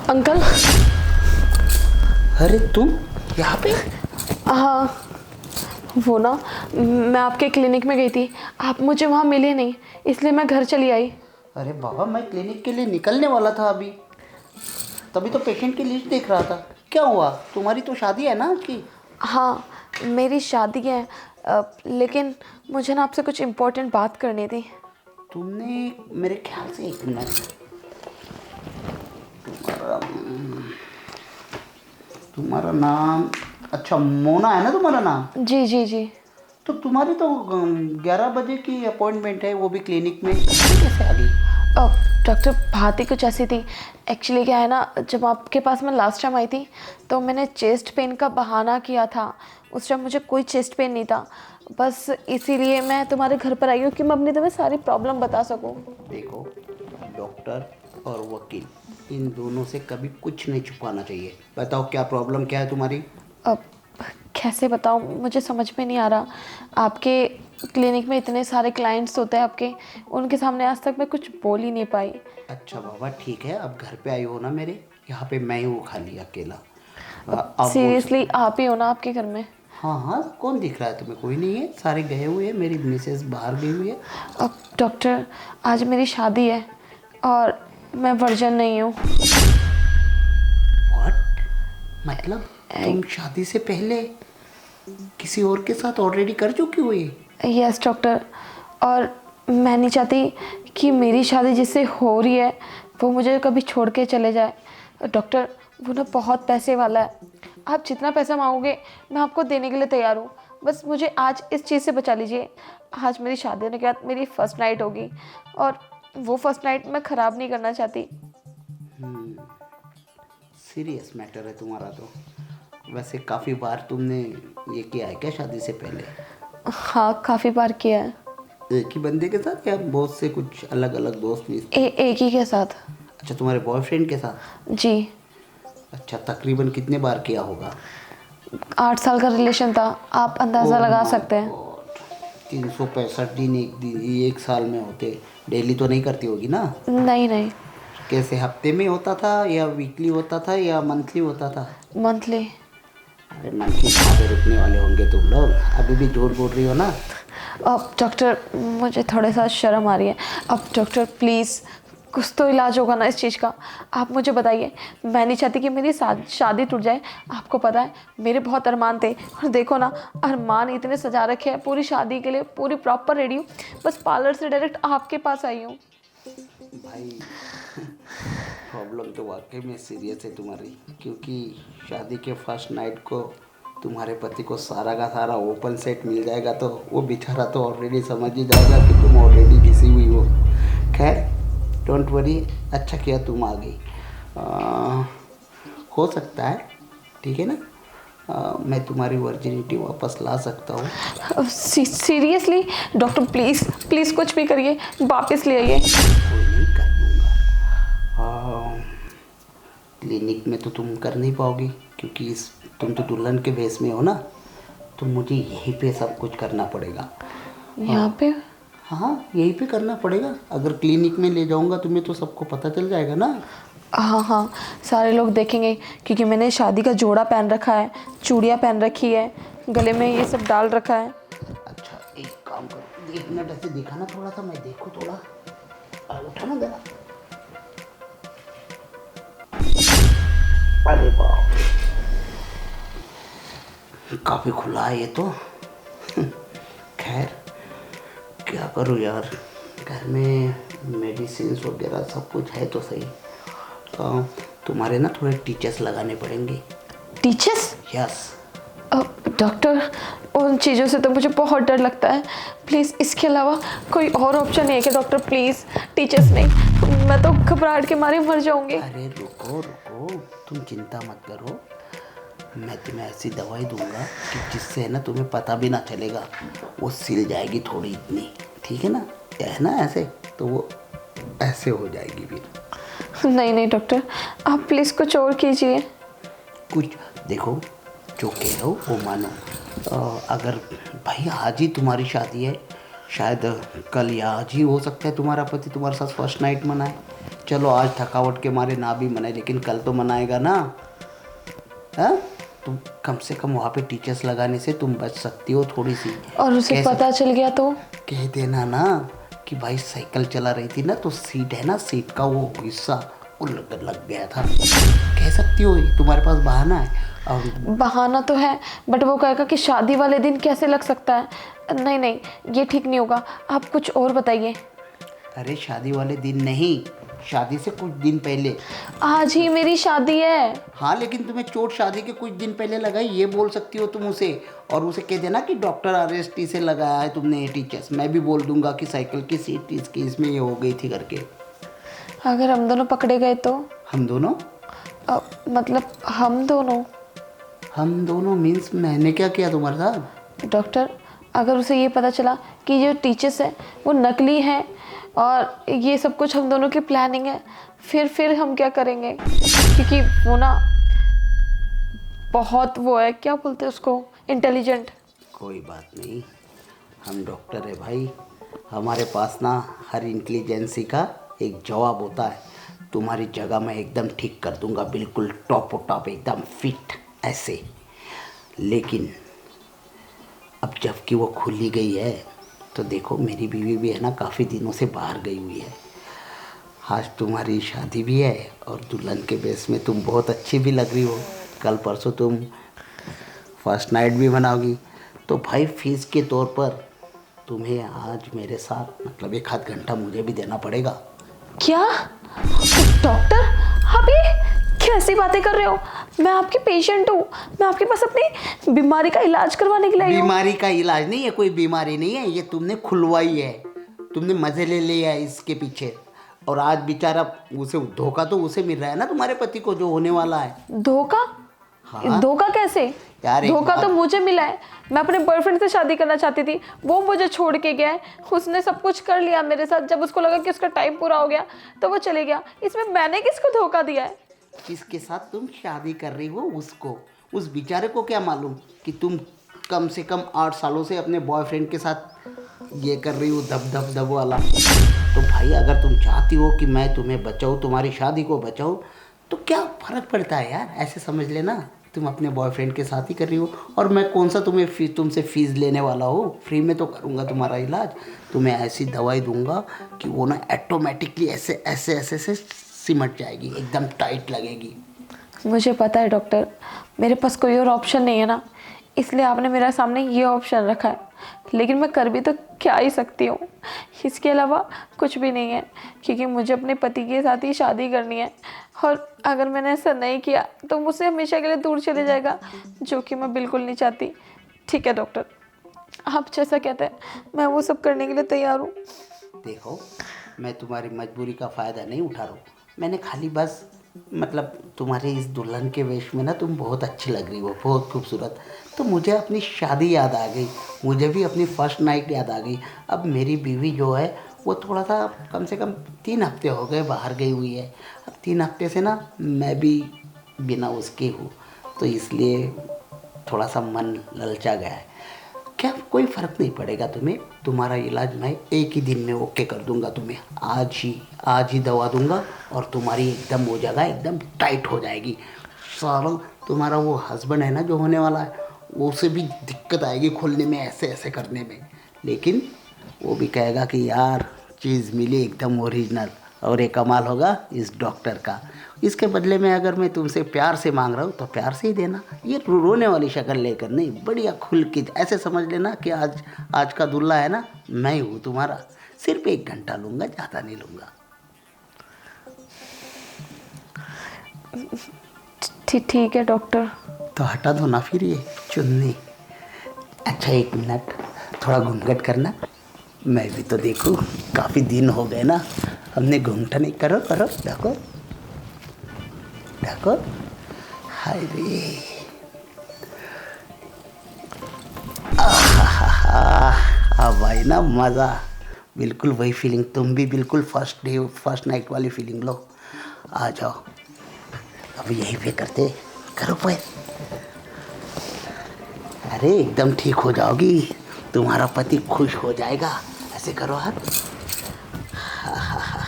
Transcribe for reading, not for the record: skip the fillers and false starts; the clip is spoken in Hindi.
अंकल। अरे तुम यहाँ पे? हाँ, वो ना, मैं आपके क्लिनिक में गई थी, आप मुझे वहाँ मिले नहीं, इसलिए मैं घर चली आई। अरे बाबा, मैं क्लिनिक के लिए निकलने वाला था अभी, तभी तो पेशेंट की लिस्ट देख रहा था। क्या हुआ? तुम्हारी तो शादी है ना आज की? हाँ, मेरी शादी है, लेकिन मुझे ना आपसे कुछ इम्पोर्टेंट बात करनी थी। तुमने, मेरे ख्याल से, एक मिनट, तुम्हारा तुम्हारा नाम, अच्छा मोना है ना तुम्हारा नाम? जी जी जी। तो तुम्हारी तो 11 बजे की अपॉइंटमेंट है, वो भी क्लिनिक में, कैसे आ गई? डॉक्टर, बात ही कुछ ऐसी थी। एक्चुअली क्या है ना, जब आपके पास मैं लास्ट टाइम आई थी तो मैंने चेस्ट पेन का बहाना किया था। उस टाइम मुझे कोई चेस्ट पेन नहीं था, बस इसीलिए मैं तुम्हारे घर पर आई हूँ कि मैं अपनी तुम्हें सारी प्रॉब्लम बता सकूँ। देखो, डॉक्टर और वकील, इन दोनों से कभी कुछ नहीं छुपाना चाहिए। बताओ क्या प्रॉब्लम, क्या है तुम्हारी? अब कैसे बताऊँ, मुझे समझ में नहीं आ रहा। आपके क्लिनिक में इतने सारे क्लाइंट्स होते हैं आपके, उनके सामने आज तक मैं कुछ बोल ही नहीं पाई। अच्छा बाबा, ठीक है, अब घर पे आई हो ना मेरे, यहाँ पे मैं ही हूँ खाली अकेला। आप बोल सकते सीरियसली हो। आप ही हो ना आपके घर में? हाँ हाँ, कौन दिख रहा है तुम्हें? कोई नहीं है, सारे गए हुए हैं, मेरी मिसेस बाहर गई हुई है। अब डॉक्टर, आज मेरी शादी है और मैं वर्जन नहीं हूँ। व्हाट? मतलब तुम शादी से पहले किसी और के साथ ऑलरेडी कर चुकी हो ये? यस डॉक्टर, और मैं नहीं चाहती कि मेरी शादी जिससे हो रही है वो मुझे कभी छोड़ के चले जाए। डॉक्टर, वो ना बहुत पैसे वाला है, आप जितना पैसा मांगोगे मैं आपको देने के लिए तैयार हूँ। बस मुझे आज इस चीज़ से बचा लीजिए। आज मेरी शादी होने के बाद मेरी फर्स्ट नाइट होगी और वो फर्स्ट नाइट मैं ख़राब नहीं करना चाहती। सीरियस मैटर है तुम्हारा तो। वैसे काफ़ी बार तुमने ये किया है क्या शादी से पहले? हाँ, काफ़ी बार किया है। एक ही बंदे के साथ या बहुत से कुछ अलग अलग दोस्त भी? एक ही के साथ। अच्छा, तुम्हारे बॉयफ्रेंड के साथ? जी। अच्छा, तकरीबन कितने बार किया होगा? 8 साल का रिलेशन था, आप अंदाज़ा लगा सकते हैं। 365 दिन एक साल में होते। डेली तो नहीं करती होगी ना? नहीं नहीं, कैसे, हफ्ते में होता था या वीकली होता था या मंथली होता था? मंथली। अरे मंथली कहाँ पे रुकने वाले होंगे तुम लोग, अभी भी झूठ बोल रही हो ना? अब डॉक्टर, मुझे थोड़ा सा शर्म आ रही है। अब डॉक्टर प्लीज़, कुछ तो इलाज होगा ना इस चीज़ का। आप मुझे बताइए, मैं नहीं चाहती कि मेरी शादी टूट जाए। आपको पता है मेरे बहुत अरमान थे, और देखो ना, अरमान इतने सजा रखे हैं। पूरी शादी के लिए पूरी प्रॉपर रेडी हूँ, बस पार्लर से डायरेक्ट आपके पास आई हूँ। भाई प्रॉब्लम तो वाकई में सीरियस है तुम्हारी, क्योंकि शादी के फर्स्ट नाइट को तुम्हारे पति को सारा का सारा ओपन सेट मिल जाएगा तो वो बेचारा तो ऑलरेडी समझ ही जाएगा कि तुम ऑलरेडी घिसी हुई हो। खैर, डोंट वरी, अच्छा किया तुम आ गई। हो सकता है, ठीक है ना, मैं तुम्हारी वर्जिनिटी वापस ला सकता हूँ। सीरियसली डॉक्टर, प्लीज़ प्लीज़ कुछ भी करिए, वापस ले आइए। कोई नहीं, कर दूँगा। क्लिनिक में तो तुम कर नहीं पाओगी, क्योंकि तुम तो दुल्हन के भेस में हो ना, तो मुझे यहीं पे सब कुछ करना पड़ेगा। यहाँ पे? हाँ, यहीं पे करना पड़ेगा। अगर क्लिनिक में ले जाऊंगा तुम्हें तो सबको पता चल जाएगा ना। हाँ हाँ, सारे लोग देखेंगे, क्योंकि मैंने शादी का जोड़ा पहन रखा है, चूड़ियाँ पहन रखी है, गले में ये सब डाल रखा है। अच्छा, एक काम करो, 1 मिनट ऐसे दिखाना थोड़ा सा, मैं देखूँ थोड़ा। उठा ना जरा। अरे बाप, काफ़ी खुला है ये तो। खैर, क्या करूँ यार, घर में मेडिसिन वगैरह सब कुछ है तो सही। तुम्हारे ना थोड़े टीचर्स लगाने पड़ेंगे। टीचर्स? यस। डॉक्टर, उन चीज़ों से तो मुझे बहुत डर लगता है। प्लीज़, इसके अलावा कोई और ऑप्शन नहीं है क्या डॉक्टर? प्लीज़, टीचर्स नहीं, मैं तो घबराहट के मारे मर जाऊंगी। अरे रुको रुको, तुम चिंता मत करो, मैं तुम्हें ऐसी दवाई दूंगा कि जिससे है ना तुम्हें पता भी ना चलेगा, वो सिल जाएगी थोड़ी इतनी, ठीक है ना? है ना ऐसे, तो वो ऐसे हो जाएगी फिर। नहीं नहीं डॉक्टर, आप प्लीज़ कुछ और कीजिए। कुछ देखो, जो कह रहे हो वो मानो। अगर भाई आज ही तुम्हारी शादी है, शायद कल या आज ही हो सकता है तुम्हारा पति तुम्हारे साथ फर्स्ट नाइट मनाए, चलो आज थकावट के मारे ना भी मनाए, लेकिन कल तो मनाएगा ना। हाँ, तुम कम से कम वहाँ पे टीचर्स लगाने से तुम बच सकती हो थोड़ी सी। और उसे पता चल गया तो? कह देना ना कि भाई साइकिल चला रही थी ना, तो सीट है ना, सीट का वो हिस्सा वो लग गया था। कह सकती हो, तुम्हारे पास बहाना है। और बहाना तो है, बट वो कहेगा कि शादी वाले दिन कैसे लग सकता है। नहीं नहीं, ये ठीक नहीं होगा, आप कुछ और बताइए। अरे शादी वाले दिन नहीं, शादी से कुछ दिन पहले। आज ही मेरी शादी है। हाँ, लेकिन तुम्हें चोट शादी के कुछ दिन पहले लगाई, ये बोल सकती हो तुम उसे। और उसे कह देना कि डॉक्टर अरेस्ट से लगाया है तुमने ये टीचर्स। मैं भी बोल दूंगा कि साइकिल की सीट इसकी इसमें ये हो गई थी करके। अगर हम दोनों पकड़े गए तो? हम दोनों? मतलब हम दोनों? हम दोनों मीन्स मैंने क्या किया तुम्हारे साथ? डॉक्टर, अगर उसे ये पता चला कि जो टीचर्स है वो नकली हैं और ये सब कुछ हम दोनों की प्लानिंग है, फिर हम क्या करेंगे? क्योंकि वो ना बहुत वो है, क्या बोलते हैं उसको, इंटेलिजेंट। कोई बात नहीं, हम डॉक्टर है भाई, हमारे पास ना हर इंटेलिजेंसी का एक जवाब होता है। तुम्हारी जगह मैं एकदम ठीक कर दूंगा, बिल्कुल टॉप एकदम फिट ऐसे। लेकिन अब जबकि वो खुली गई है तो देखो, मेरी बीवी भी है ना काफ़ी दिनों से बाहर गई हुई है। आज तुम्हारी शादी भी है और दुल्हन के बेस में तुम बहुत अच्छी भी लग रही हो। कल परसों तुम फर्स्ट नाइट भी मनाओगी, तो भाई फीस के तौर पर तुम्हें आज मेरे साथ मतलब 1 आध घंटा मुझे भी देना पड़ेगा। क्या डॉक्टर, आप ये कैसी बातें कर रहे हो? मैं आपकी पेशेंट हूँ, मैं आपके पास अपनी बीमारी का इलाज करवाने के लिए आई हूँ। बीमारी का इलाज नहीं है, कोई बीमारी नहीं है, ये तुमने खुलवाई है, तुमने मजे ले लिया है इसके पीछे। और आज बेचारा उसे धोखा तो उसे मिल रहा है ना, तुम्हारे पति को जो होने वाला है। धोखा? हाँ। धोखा कैसे? यार धोखा तो मुझे मिला है। मैं अपने बॉयफ्रेंड से शादी करना चाहती थी, वो मुझे छोड़ के गया है। उसने सब कुछ कर लिया मेरे साथ, जब उसको लगा कि उसका टाइम पूरा हो गया तो वो चले गया। इसमें मैंने किसको धोखा दिया है? जिसके साथ तुम शादी कर रही हो उसको, उस बेचारे को क्या मालूम कि तुम कम से कम 8 सालों से अपने बॉयफ्रेंड के साथ ये कर रही हो, दब वाला। तो भाई अगर तुम चाहती हो कि मैं तुम्हें बचाऊँ, तुम्हारी शादी को बचाऊँ, तो क्या फ़र्क पड़ता है यार? ऐसे समझ लेना तुम अपने बॉयफ्रेंड के साथ ही कर रही हो। और मैं कौन सा तुमसे फ़ीस लेने वाला हूँ? फ्री में तो करूँगा तुम्हारा इलाज। तुम्हें ऐसी दवाई दूंगा कि वो ना ऑटोमेटिकली ऐसे ऐसे ऐसे ऐसे सिमट जाएगी, एकदम टाइट लगेगी। मुझे पता है डॉक्टर, मेरे पास कोई और ऑप्शन नहीं है ना, इसलिए आपने मेरे सामने ये ऑप्शन रखा है। लेकिन मैं कर भी तो क्या ही सकती हूँ, इसके अलावा कुछ भी नहीं है, क्योंकि मुझे अपने पति के साथ ही शादी करनी है। और अगर मैंने ऐसा नहीं किया तो मुझसे हमेशा के लिए दूर चले जाएगा, जो कि मैं बिल्कुल नहीं चाहती। ठीक है डॉक्टर, आप जैसा कहते हैं मैं वो सब करने के लिए तैयार हूँ। देखो, मैं तुम्हारी मजबूरी का फ़ायदा नहीं उठा रहा हूँ। मैंने खाली बस मतलब तुम्हारे इस दुल्हन के वेश में ना तुम बहुत अच्छी लग रही हो, बहुत खूबसूरत। तो मुझे अपनी शादी याद आ गई, मुझे भी अपनी फर्स्ट नाइट याद आ गई। अब मेरी बीवी जो है वो थोड़ा सा कम से कम 3 हफ्ते हो गए बाहर गई हुई है। अब 3 हफ्ते से ना मैं भी बिना उसके हूँ, तो इसलिए थोड़ा सा मन ललचा गया है। क्या कोई फ़र्क नहीं पड़ेगा तुम्हें, तुम्हारा इलाज मैं एक ही दिन में ओके कर दूंगा। तुम्हें आज ही दवा दूंगा और तुम्हारी एकदम वो जगह एकदम टाइट हो जाएगी। सारा तुम्हारा वो हस्बैंड है ना जो होने वाला है, वो उसे भी दिक्कत आएगी खोलने में, ऐसे ऐसे करने में। लेकिन वो भी कहेगा कि यार चीज़ मिली एकदम ओरिजिनल। और ये कमाल होगा इस डॉक्टर का। इसके बदले में अगर मैं तुमसे प्यार से मांग रहा हूँ तो प्यार से ही देना, ये रोने वाली शक्ल लेकर नहीं, बढ़िया खुल के ऐसे समझ लेना कि आज का दूल्हा है ना मैं हूँ तुम्हारा। सिर्फ 1 घंटा लूँगा, ज़्यादा नहीं लूँगा। ठीक है डॉक्टर। तो हटा दो ना फिर ये चुन्नी। अच्छा 1 मिनट, थोड़ा घूंघट करना, मैं भी तो देखूँ, काफ़ी दिन हो गए ना हमने घूंघट नहीं। करो देखो देखो, हाय रे, अब भाई ना मज़ा, बिल्कुल वही फीलिंग। तुम भी बिल्कुल फर्स्ट नाइट वाली फीलिंग लो। आ जाओ, अब यही पे करते, करो पैर। अरे एकदम ठीक हो जाओगी, तुम्हारा पति खुश हो जाएगा। ऐसे करो हाथ।